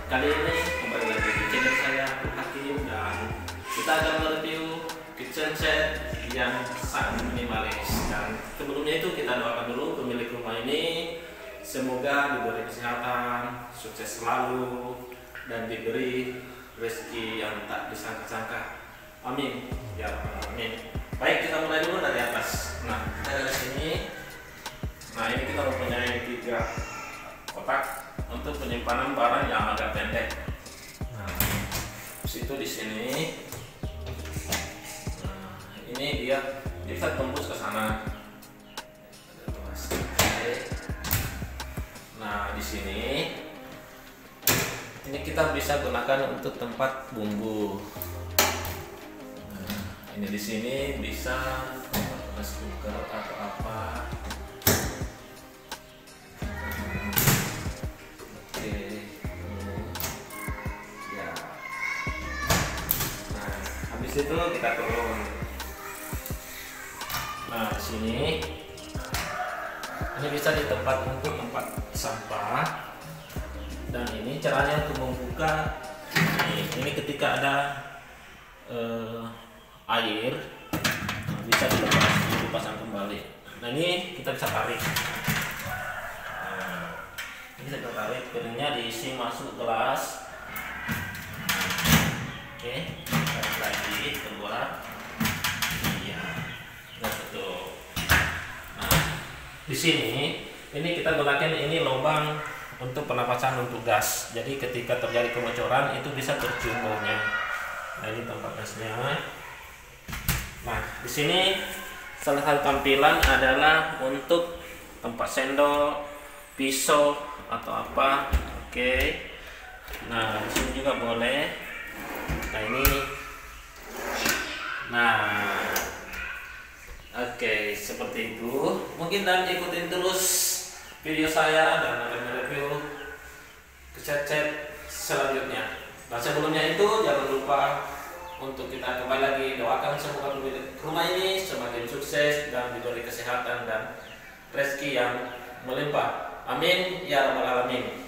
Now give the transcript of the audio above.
Kali ini kembali lagi di channel saya, Hakim, dan kita akan mereview kitchen set yang sangat minimalis. Dan sebelumnya itu kita doakan dulu pemilik rumah ini semoga diberi kesehatan, sukses selalu, dan diberi rezeki yang tak disangka-sangka. Amin ya rabbal alamin. Baik, kita mulai dulu dari atas. Nah, kita dari sini. Nah, ini kita mempunyai 3 kotak untuk penyimpanan barang yang agak pendek. Nah, situ di sini. Nah, ini dia bisa tembus ke sana. Nah, di sini ini kita bisa gunakan untuk tempat bumbu. Nah, ini di sini bisa tempat rice cooker atau apa. Itu kita turun. Nah, di sini ini bisa di tempat untuk tempat sampah, dan ini caranya untuk membuka. Ini ketika ada air, nah, bisa dipasang kembali. Nah, ini kita bisa tarik. Nah, ini bisa kita tarik, piringnya diisi masuk gelas. Oke, tarik lagi keluar. Iya, nah betul. Nah, di sini ini kita gunakan ini lubang untuk pernapasan untuk gas. Jadi ketika terjadi kebocoran itu bisa tercium baunya. Nah, ini tempat gasnya. Nah, di sini salah satu tampilan adalah untuk tempat sendok, pisau atau apa. Oke. Nah, di sini juga boleh. Nah, ini. Nah, oke, seperti itu. Mungkin dan ikutin terus video saya dan akan mereview keset-set selanjutnya. Nah, sebelumnya itu jangan lupa untuk kita kembali lagi doakan semoga pemilik rumah ini semakin sukses dan diberi kesehatan dan rezeki yang melimpah. Amin ya rabbal alamin.